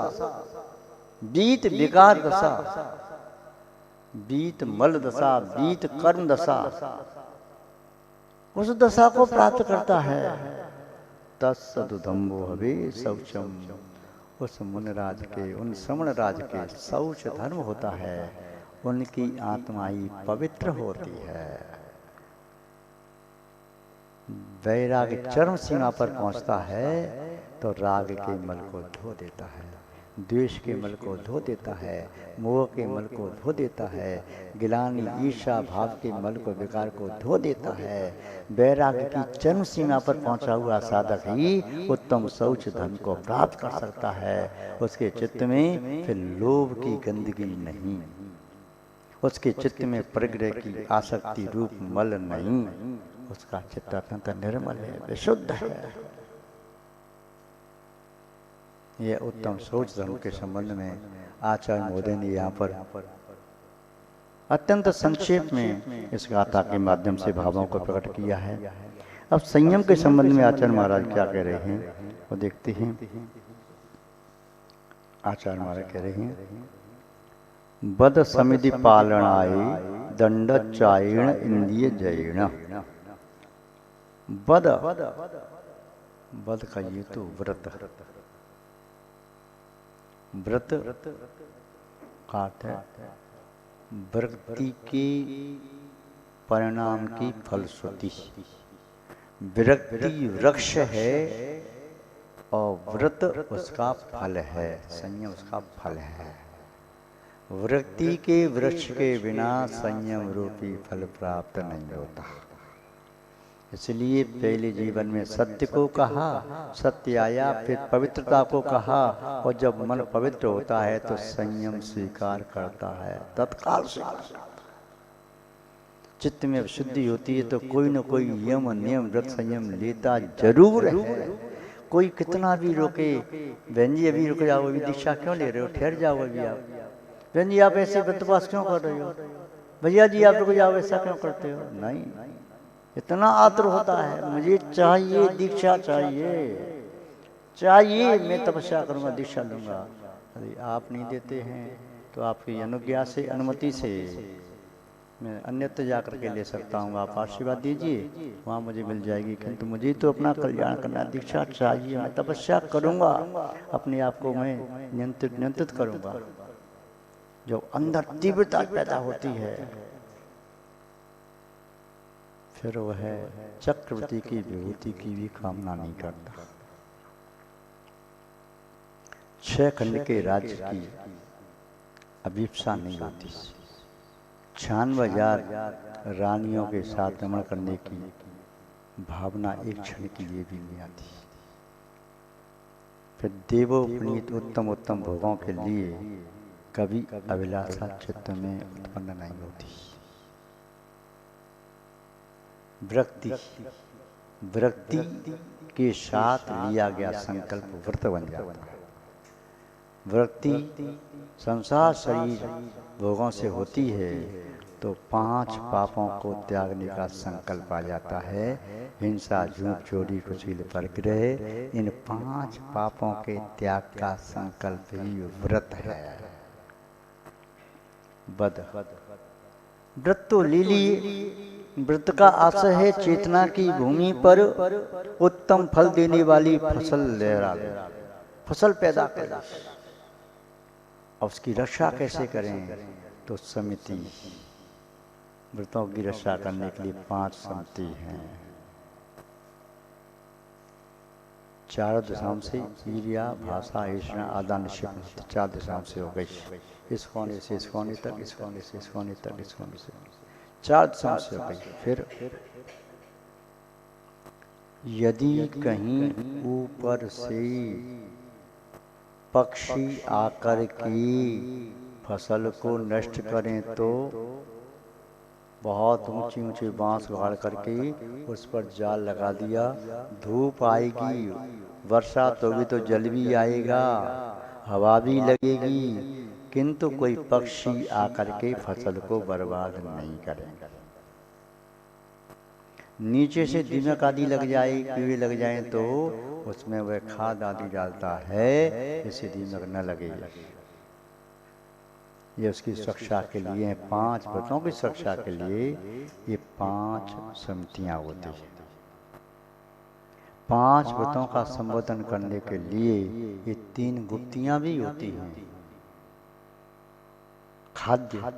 वीत विकार दशा, वीत मल दशा, वीत कर्म दशा, उस दशा को प्राप्त करता है। तत्सदुदम्बो हवे शौचम, उस मुनिराज के, उन श्रमण राज के शौच धर्म होता है, उनकी आत्मा ही पवित्र होती है। वैराग चरम सीमा पर पहुंचता है तो राग के मल को धो देता है। द्वेष के मल को धो देता है, मोह के मल को धो देता है, गिलानी ईर्षा भाव के मल को विकार को धो देता है। वैराग्य की चरम सीमा पर पहुंचा हुआ साधक ही उत्तम शौच धन को प्राप्त कर सकता है। उसके चित्त में फिर लोभ की गंदगी नहीं, उसके चित्त में परिग्रह की आसक्ति रूप मल नहीं, उसका चित्त अत्यंत निर्मल है, विशुद्ध है। यह उत्तम सोच धर्म के संबंध में आचार्य महोदय ने यहाँ पर अत्यंत संक्षेप में इस गाथा के माध्यम से भावों को प्रकट किया है। अब संयम के संबंध में आचार्य महाराज क्या कह रहे हैं वो देखते हैं। आचार्य महाराज कह रहे हैं, बद समिति पालनाय दंड चायण इंद्रिय जयण। बद बद का ये तो व्रत, व्रत है वृत्ति के परिणाम की फलश्रुति। विरक्ति वृक्ष है और व्रत उसका फल है, संयम उसका फल है। वृत्ति के वृक्ष के बिना संयम रूपी फल प्राप्त नहीं होता। इसलिए पहले जीवन में सत्य को कहा, सत्य आया, फिर पवित्रता को कहा, और जब मन पवित्र होता है तो संयम स्वीकार करता है, तत्काल स्वीकार। चित्त में शुद्धि होती है तो कोई न कोई यम नियम व्रत संयम लेता जरूर है। कोई कितना भी रोके, बहन जी अभी रुक जाओ, अभी दीक्षा क्यों ले रहे हो, ठहर जाओ अभी आप, बहन जी आप ऐसे व्रतवास क्यों कर रहे हो, भैया जी आप रुक जाओ, ऐसा क्यों करते हो। नहीं, इतना आतुर होता है, मुझे चाहिए दीक्षा, चाहिए मैं तपस्या करूंगा, दीक्षा लूंगा। अरे आप नहीं देते हैं तो आपकी अनुज्ञा से, अनुमति से मैं अन्यत्र जाकर के ले सकता हूँ, आप आशीर्वाद दीजिए, वहाँ मुझे मिल जाएगी। किंतु मुझे तो अपना कल्याण करना, दीक्षा चाहिए, मैं तपस्या करूंगा, अपने आप को मैं नियंत्रित करूंगा। जो अंदर तीव्रता पैदा होती है फिर वह चक्रवर्ती की विभूति की भी कामना नहीं करता। 6 खंड के राज्य की अभिप्सा नहीं होती। 96,000 रानियों के साथ रमण करने की भावना एक क्षण के लिए भी नहीं आती। फिर देवोपनीत उत्तम उत्तम भोगों के लिए कभी अभिलाषा चित्त में उत्पन्न नहीं होती। विरक्ति के साथ लिया गया संकल्प व्रत बन जाता है। विरक्ति संसार शरीर भोगों से होती है तो 5 पापों को त्यागने का संकल्प आ जाता है। हिंसा, झूठ, चोरी, कुशील, परग्रह, इन 5 पापों के त्याग का संकल्प ही व्रत है। व्रत तो ले लिए, व्रत का आशय है चेतना की भूमि पर उत्तम फल देने वाली फसल लहरा दे, फसल पैदा करें। और उसकी रक्षा कैसे करें तो समिति, व्रतों की रक्षा करने के लिए 5 समिति हैं। 4 दिशाओं से ईर्ष्या, भाषा, ईर्ष्या, आदान निषेध, 4 दिशाओं से हो गई। इस कोने से इस कोने तक, इस कोने से इस कोने तक, इस कोने से 4 दिशाओं से हो गई। फिर यदि कहीं ऊपर से पक्षी आकर के फसल को नष्ट करें तो बहुत ऊंची ऊंची बांस गाड़ करके उस पर जाल लगा दिया, धूप आएगी, वर्षा तो भी तो जल भी आएगा, हवा भी लगेगी, किंतु कोई पक्षी आकर के फसल को बर्बाद नहीं करेंगे। नीचे से दीमक आदि लग जाए, कीड़े लग जाएं तो उसमें वह खाद आदि डालता है, इससे दीमक न लगे। ये उसकी सुरक्षा के लिए है। 5 व्रतों की सुरक्षा के लिए ये 5 समितियां होती हैं। 5 व्रतों का संबोधन करने के लिए ये 3 गुप्तियां भी होती हैं। खाद्य,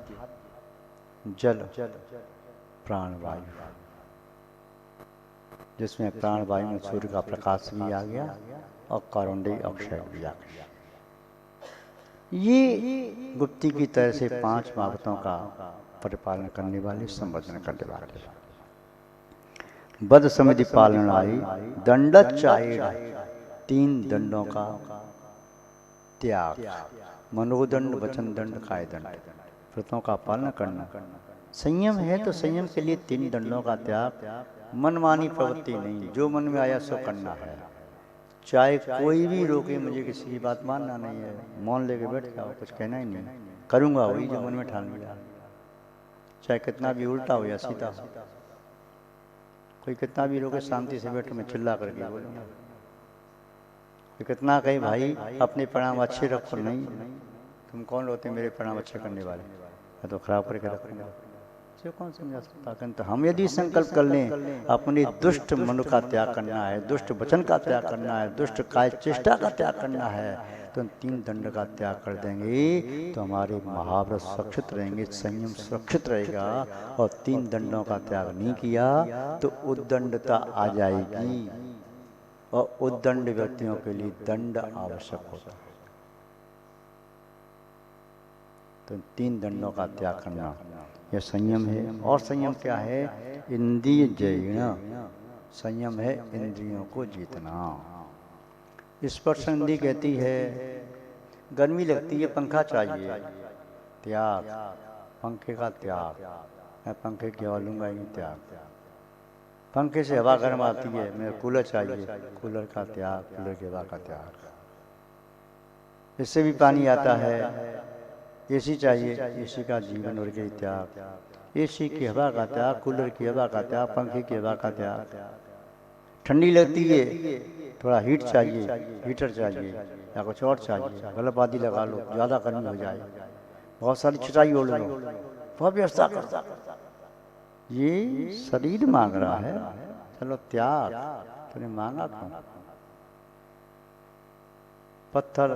जल, प्राणवायु, जिसमें प्राणवायु में सूर्य का प्रकाश भी आ गया और कार्बन डाइऑक्साइड भी आ गया। ये गुप्ती की तरह से 5 बाबतों का परिपालन करने वाले, संवर्धन करने वाले। बद समिति पालन आई दंड चाहे 3 दंडों का त्याग, मनोदंड, वचन दंड, काय दंड, व्रतों का पालन करना। संयम है तो संयम के लिए 3 दंडों का त्याग, मनमानी प्रवृत्ति नहीं, जो मन में आया सो करना है। चाहे कोई भी रोके, मुझे किसी की बात मानना नहीं है, मौन लेके बैठ जाओ, कुछ कहना ही नहीं, करूंगा वही जो मन में ठान लिया। चाहे कितना भी उल्टा हो या सीधा हो, कोई कितना भी रोके, शांति से बैठो, मैं चिल्ला करके बोलूंगा। कोई कितना कहे भाई अपने परिणाम अच्छे रखो, नहीं तुम कौन होते मेरे परिणाम अच्छे करने वाले, मैं तो खराब करके रखूंगा, से कौन समझा सकता। किंतु हम यदि संकल्प कर लें अपने दुष्ट मन का त्याग करना है, दुष्ट वचन का त्याग करना है, दुष्ट काय चेष्टा का त्याग करना है, तो 3 दंड का त्याग कर देंगे तो हमारे महाव्रत सुरक्षित रहेंगे, संयम सुरक्षित रहेगा। और 3 दंडों का त्याग नहीं किया तो उद्दंडता आ जाएगी, और उद्दंड व्यक्तियों के लिए दंड आवश्यक होता है। तो 3 दंडों का त्याग करना यह संयम है। और संयम क्या है? इंद्रिय जयण, संयम है इंद्रियों को जीतना। स्पर्श इंद्रिय कहती है गर्मी लगती है पंखा चाहिए, त्याग, पंखे का त्याग, मैं पंखे की हवा लूंगा ही, त्याग। पंखे से हवा गर्म आती है, मैं कूलर चाहिए, कूलर का त्याग, कूलर की हवा का त्याग। इससे भी पानी आता है, एसी चाहिए, एसी का जीवन और के त्याग, एसी की हवा का त्याग, कूलर की हवा का त्याग, पंखे की हवा का त्याग। ठंडी लगती है, थोड़ा हीट चाहिए, हीटर चाहिए या कुछ और चाहिए, बल्ब आदि लगा लो, ज़्यादा गर्मी हो जाए, बहुत सारी छिटाई ओढ़ लो, बहुत व्यवस्था करो। ये शरीर मांग रहा है, चलो त्याग, तूने मांगा क्यों? पत्थर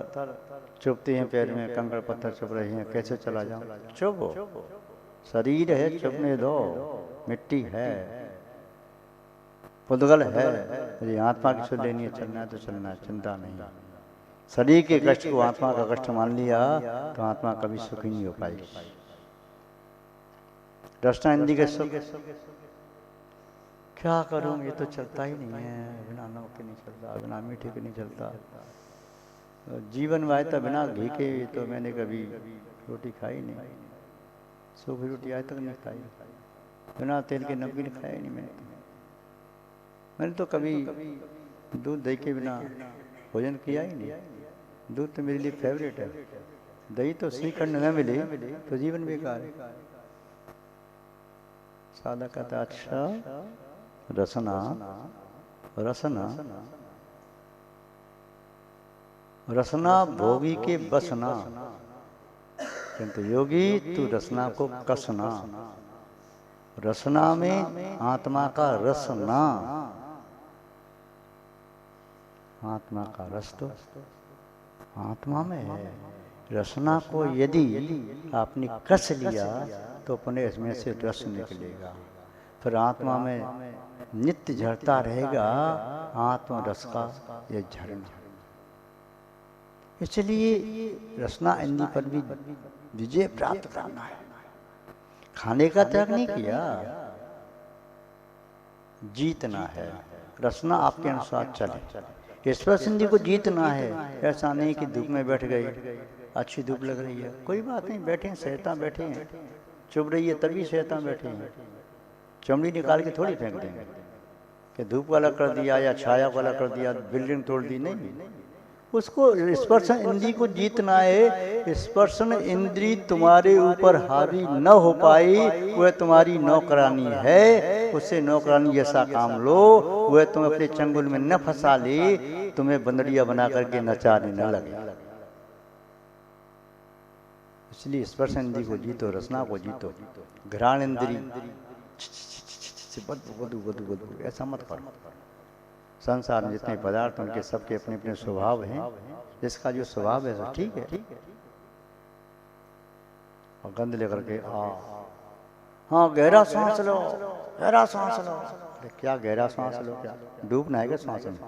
चुभते हैं पैर में, कंकड़ पत्थर चुभ रहे हैं, कैसे चला जाऊं? चुभो, शरीर है, चुभने दो, मिट्टी है, पुद्गल है, यदि आत्मा की सुध लेनी है, चलना है तो चलना है, चिंता नहीं। शरीर के कष्ट को आत्मा का कष्ट मान लिया तो आत्मा कभी सुखी नहीं हो पाएगी। रचना इंद्रिय के सुख, क्या करूं, ये तो चलता ही नहीं है, बिना नमक के नहीं चलता, बिना मीठे के नहीं चलता, जीवन में आए तो बिना घी के तो मैंने कभी रोटी खाई नहीं, सूखी रोटी आज तक नहीं खाई, बिना तेल के नमकीन खाया ही नहीं मैंने तो कभी दूध दही के बिना भोजन किया ही नहीं। दूध तो मेरे लिए फेवरेट है, दही तो श्रीखंड न मिले तो जीवन बेकार है। सादा कहता अच्छा रसना, रसना, रसना भोगी के बसना, किंतु योगी तू रसना को कसना। रसना में आत्मा का रसना, आत्मा का रस तो आत्मा में है। रसना को यदि आपने कस लिया तो अपने इसमें से रस निकलेगा, फिर आत्मा में नित्य झरता रहेगा आत्म रस का ये झरना। इसलिए रसना इंद्रिय पर भी विजय प्राप्त करना है। खाने का त्याग नहीं किया, जीतना है। रसना आपके अनुसार चले, स्पर्श इंद्रिय को जीतना है। ऐसा नहीं कि धूप में बैठ गए, अच्छी धूप लग रही है, कोई बात नहीं, बैठे हैं, सहता बैठे हैं, चुभ रही है तभी सहता बैठे हैं, चमड़ी निकाल के थोड़ी फेंक देंगे कि धूप वाला कर दिया या छाया वाला कर दिया, बिल्डिंग तोड़ दी, नहीं। उसको स्पर्शन इंद्रिय को जीतना है। स्पर्शन इंद्रिय तुम्हारे ऊपर हावी न हो पाई, वह तुम्हारी नौकरानी है, उससे नौकरानी जैसा काम लो। वह तुम अपने चंगुल में न फंसा ले, तुम्हें बंदरिया बना करके नचाने न लगे। इसलिए स्पर्शन इंद्रिय को जीतो, रसना को जीतो। घ्राण इंद्रिय बदबू बदबू बदबू ऐसा मत करो। संसार में जितने पदार्थ उनके सबके अपने अपने स्वभाव हैं, जिसका जो स्वभाव है तो ठीक है। और गंध लेकर के हाँ गहरा सांस लो, गहरा सांस लो। अरे क्या गहरा सांस लो, क्या डूबना है क्या सांस में?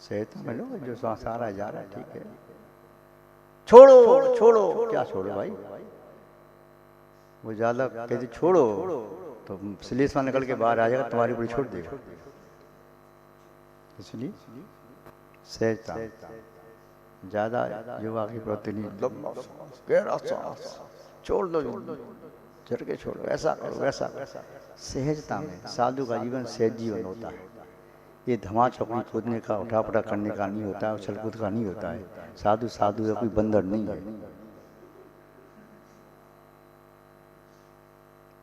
सेहत में लो, जो सांस आ रहा है जा रहा है, ठीक है। छोड़ो छोड़ो, क्या छोड़ो भाई, वो ज्यादा कहते छोड़ो तो श्लेष्मा निकल के बाहर आ जाएगा, तुम्हारी ऊपर छोड़ देगा। इसलिए सहजता, ज्यादा युवा की प्रवृत्ति नहीं, गहरा सांस छोड़ दो, झट के छोड़ो, ऐसा करो वैसा करो। सहजता में साधु का जीवन सहज जीवन होता है। ये धमा चौकड़ी कूदने का, उठापटा करने का नहीं होता है, उछल कूद का नहीं होता है। साधु साधु है, कोई बंदर नहीं है।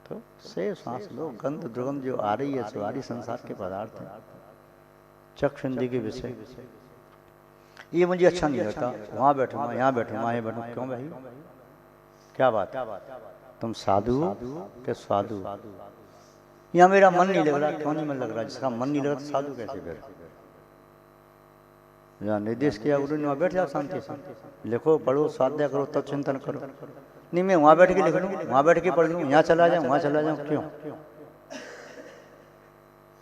तो से सांस लो, गंध दुर्गंध जो आ रही है सारी संसार के पदार्थ हैं, चक्षुंदी के विषय। ये मुझे अच्छा नहीं लगता, वहां बैठूंगा, यहाँ बैठूंगा, यहाँ बैठूंगा, क्यों भाई, क्या बात, तुम साधु हो क्या साधु? यहाँ मेरा मन नहीं लग रहा, क्यों नहीं मन लग रहा? जिसका मन नहीं लग रहा तो साधु कैसे फिर? जहाँ निर्देश किया गुरु ने वहाँ बैठ जाओ शांति से, लिखो पढ़ो स्वाध्याय करो तब चिंतन करो। नहीं मैं वहां बैठ के लिख लूँ, वहां बैठ के पढ़ लूँ, यहाँ चला जाऊँ वहां चला जाऊँ, क्यों?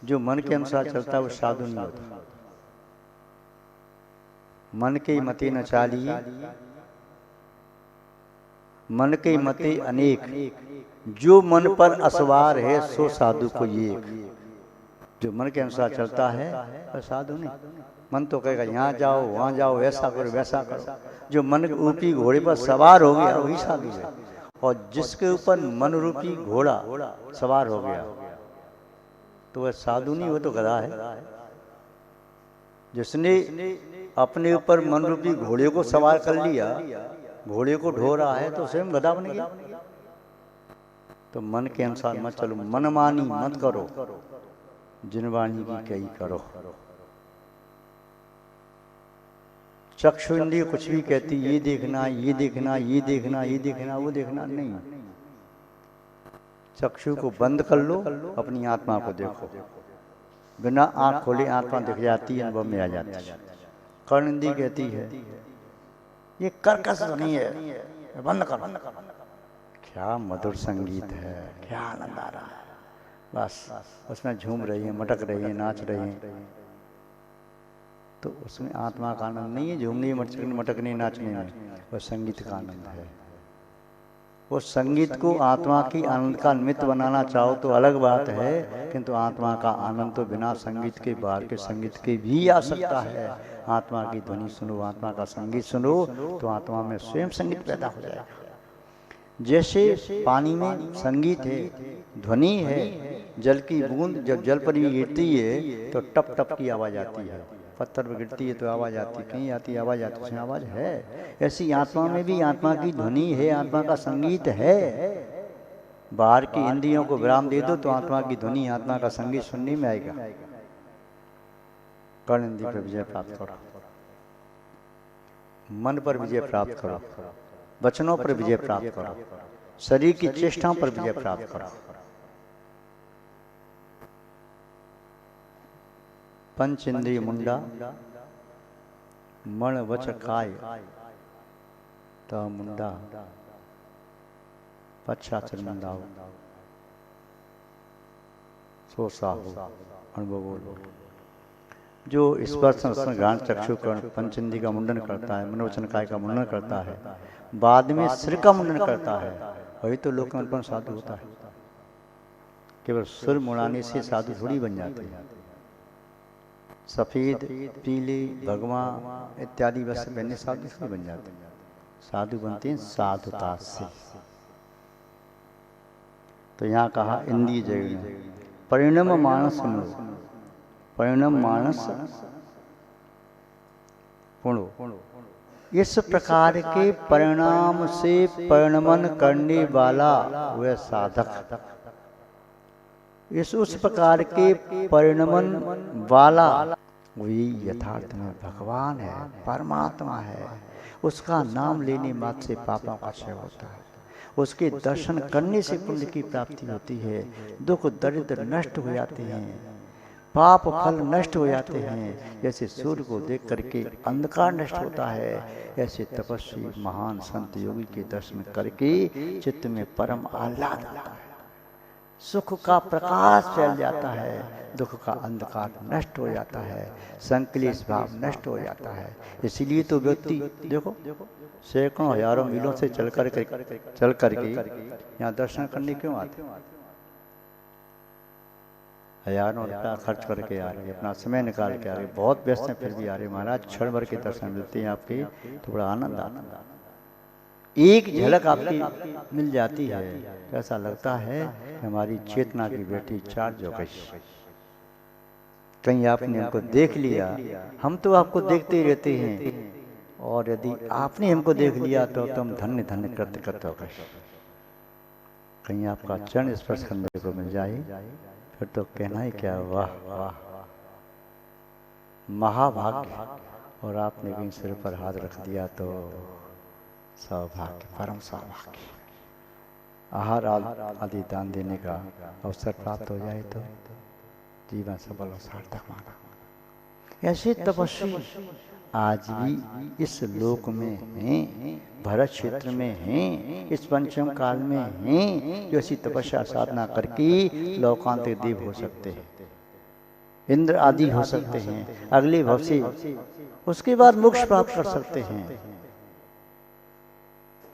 जो मन के अनुसार चलता है वो साधु नहीं होता। मन के मते न चालिए, मन के मते अनेक, जो मन पर असवार है सो साधु को एक। जो मन के अनुसार चलता है वह साधु नहीं। मन तो कहेगा यहाँ जाओ वहां जाओ, ऐसा करो वैसा करो। जो मन रूपी घोड़े पर सवार हो गया वही साधु है। और जिसके ऊपर मन रूपी घोड़ा सवार हो गया तो वह साधु नहीं, वो तो गधा है। जिसने अपने ऊपर मन रूपी घोड़े को सवार कर लिया, घोड़े को ढो रहा है, तो स्वयं गधा बन गया। तो मन के अनुसार मत चलो, मनमानी मत करो, जिनवाणी की कही करो। चक्षु इंद्रिय कुछ भी कहती, ये देखना ये देखना ये देखना ये देखना वो देखना नहीं। चक्षु को बंद कर लो, अपनी आत्मा को देखो। बिना आंख खोले आत्मा दिख जाती है, अनुभव में आ जाती है। कर्ण इंद्रिय कहती है ये कर्कश नहीं है, बंद कर। क्या मधुर संगीत है, क्या आनंद आ रहा है, बस उसमें झूम रही है, मटक रही है, नाच रही है। तो उसमें आत्मा का आनंद नहीं है झूमने मटकने नाचने में, वह संगीत का आनंद है। उस संगीत को आत्मा की आनंद का निमित्त बनाना चाहो तो अलग बात है, किंतु आत्मा का आनंद तो बिना संगीत के, बाहर के संगीत के भी आ सकता है। आत्मा की ध्वनि सुनो, आत्मा का संगीत सुनो, तो आत्मा में स्वयं संगीत पैदा हो जाएगा। जैसे पानी में संगीत है, ध्वनि है, जल की बूंद जब जल पर भी गिरती है तो टप टप की आवाज आती है, पत्थर पर गिरती है तो आवाज आती, कहीं आती आवाज आती, उसमें आवाज है। ऐसी आत्मा में भी आत्मा की ध्वनि है, आत्मा का संगीत है। बाहर की इंद्रियों को विराम दे दो तो आत्मा की ध्वनि, आत्मा का संगीत सुनने में आएगा। कर्ण इंद्रिय पर विजय प्राप्त करो, मन पर विजय प्राप्त करो, वचनों पर विजय प्राप्त करो, शरीर की चेष्टाओं पर विजय प्राप्त करो। पंच इंद्रिय मुंडा, मण वच काय त मुंडा, पश्चाचर मुंडाओ, सो साहु अनुभव बोलो। जो स्पर्श घ्राण चक्षु कर्ण पंच इंद्रिय का मुंडन करता है, मनोवचन काय का मुंडन करता है, बाद में सिर का मुंडन करता है, वही तो लोक में साधु होता है। केवल सिर मुड़ाने से साधु थोड़ी बन जाते हैं। सफेद पीले भगवा इत्यादि वस्त्र पहनने साधु से बन जाते हैं। साधु बनते हैं साधुता से। तो यहाँ कहा इंद्रिय जय परिणम मानस सुनो, परिणम मानस पुणो। इस प्रकार के परिणाम से परिणमन करने वाला वह साधक, उस प्रकार के परिणमन वाला वही यथार्थ में भगवान है, परमात्मा है। उसका नाम लेने मात्र से पापों का क्षय होता है, उसके दर्शन करने से पुण्य की प्राप्ति होती है, दुख दरिद्र नष्ट हो जाते हैं, पाप फल नष्ट हो जाते हैं। जैसे सूर्य को देख करके अंधकार नष्ट होता है, ऐसे तपस्वी महान संत योगी के दर्शन करके चित्त में परम आह्लाद आता है, सुख का प्रकाश फैल जाता है, दुख का अंधकार नष्ट हो जाता है, संकलेश भाव नष्ट हो जाता है। इसीलिए तो व्यक्ति देखो सैकड़ों हजारों मीलों से चल करके यहाँ दर्शन करने क्यों आते, हजारों रुपया खर्च करके आ रहे, अपना समय निकाल के आ रहे, बहुत व्यस्त हैं फिर भी आ रहे। महाराज क्षण भर के दर्शन मिलते हैं आपके तो बड़ा आनंद आता है। एक झलक आपकी मिल जाती है तो ऐसा लगता है कि हमारी चेतना की बैटरी चार्ज हो गई। कहीं आपने हमको देख लिया, हम तो आपको देखते ही रहते हैं, और यदि आपने हमको देख लिया तो तुम धन्य धन्य कृत हो गए। कहीं आपका चरण स्पर्श करने को मिल जाए फिर तो कहना ही क्या, वाह वाह महाभाग्य। और आपने कहीं सिर पर हाथ रख दिया तो सौभाग्य, परम सौभाग्य। आहार आदि दान देने का अवसर प्राप्त हो जाए तो जीवन सफल और सार्थक माना। ऐसे तपस्वी आज भी इस लोक में हैं, भरत क्षेत्र में हैं, इस पंचम काल में हैं, जो ऐसी तपस्या साधना करके लोकांतिक देव हो सकते हैं, इंद्र आदि हो सकते हैं, अगले भव से उसके बाद मोक्ष प्राप्त कर सकते हैं।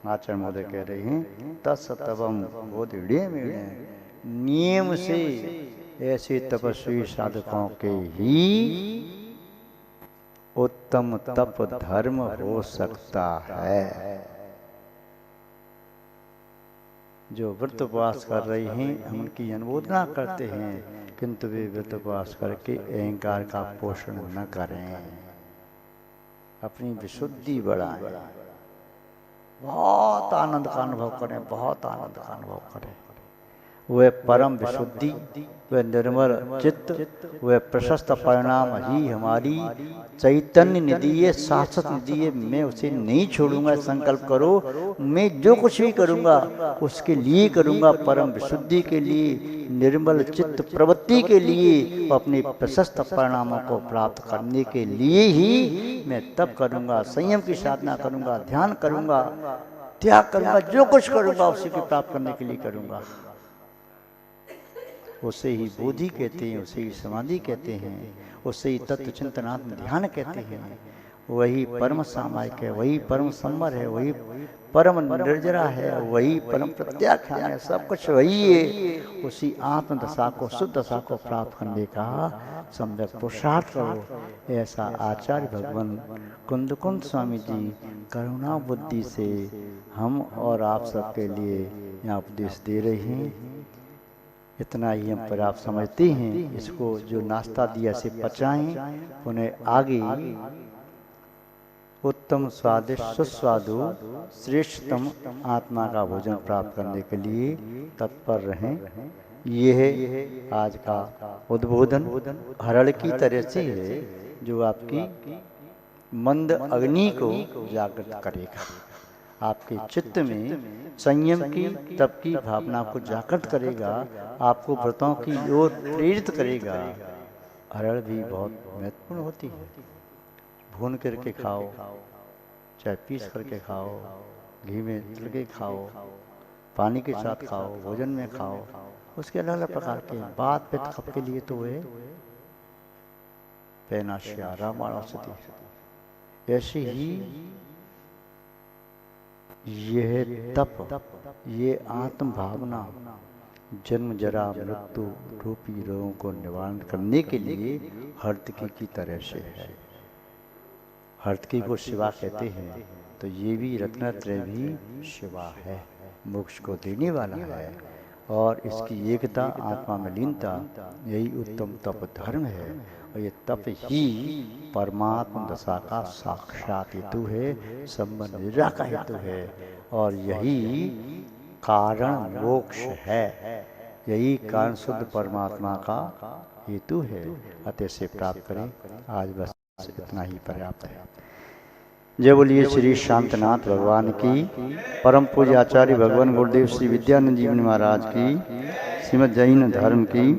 आचार्य महोदय कह रहे हैं तत्सतवम बोधिड़े में, नियम से ऐसे तपस्वी साधकों के ही उत्तम तप धर्म हो सकता है। जो व्रत उपवास कर रहे हैं हम उनकी अनुमोदना करते हैं, किंतु वे व्रत उपवास करके अहंकार का पोषण न करें, अपनी विशुद्धि बढ़ाएं, बहुत आनंद का अनुभव करें, बहुत आनंद का अनुभव करें। वह परम विशुद्धि, वह निर्मल चित्त, वह प्रशस्त परिणाम ही हमारी चैतन्य निधि है, शाश्वत निधि है। मैं उसे नहीं छोड़ूंगा, संकल्प करो। मैं जो कुछ भी करूंगा उसके लिए करूंगा, परम विशुद्धि के लिए, निर्मल चित्त प्रवृत्ति के लिए, अपने प्रशस्त परिणामों को प्राप्त करने के लिए ही मैं तप करूंगा, संयम की साधना करूंगा, ध्यान करूंगा, त्याग करूंगा, जो कुछ करूंगा उसी को प्राप्त करने के लिए करूंगा। उसे ही बोधि कहते हैं, उसे ही समाधि कहते हैं, उसे ही तत्व चिंतनात्म ध्यान कहते हैं। वही परम सामायिक है, वही परम सम्वर है, वही परम निर्जरा है, वही परम प्रत्याख्यान है, सब कुछ वही है। उसी आत्म दशा को, शुद्ध दशा को प्राप्त करने का सम्यक पुरुषार्थ करो। ऐसा आचार्य भगवान कुंद स्वामी जी करुणा बुद्धि से हम और आप सबके लिए यहाँ उपदेश दे रहे हैं। इतना ही हम पर्याप्त समझते हैं। इसको जो नाश्ता दिया से पचाएं, उन्हें आगे उत्तम स्वादिष्ट सुस्वादु श्रेष्ठतम आत्मा का भोजन प्राप्त करने के लिए तत्पर रहें। ये है आज का उद्बोधन। हरण की तरह से है जो आपकी मंद अग्नि को जागृत करेगा, आपके चित्त में संयम की तप की भावना को जागृत करेगा, आपको व्रतों की ओर प्रेरित करेगा। हरण भी बहुत महत्वपूर्ण होती है। भून करके खाओ, चाहे पीस करके खाओ, घी में तल के खाओ, पानी के साथ खाओ, भोजन में खाओ, उसके अलग अलग प्रकार के। बात पित्त कफ के लिए तो है पैनाश्या रामायण औषधि। ऐसे ही यह तप, ये आत्म भावना जन्म जरा मृत्यु रूपी रोगों को निवारण करने के लिए हर्तकी की तरह से है। हर्तकी को शिवा कहते हैं, तो ये भी रत्नत्रय भी शिवा है, मोक्ष को देने वाला है। और इसकी एकता, आत्मा में लीनता, यही उत्तम तप धर्म है। और ये तप ही परमात्मा दशा का साक्षात हेतु है, संबंध निद्रा का हेतु है, और यही कारण मोक्ष है, यही कारण शुद्ध परमात्मा का हेतु है। अतः से प्राप्त करें। आज बस इतना ही पर्याप्त है। जय बोलिए श्री शांतनाथ भगवान की, परम पूज्य आचार्य भगवान गुरुदेव श्री विद्यानंद जी महाराज की, श्रीमद् जैन धर्म की।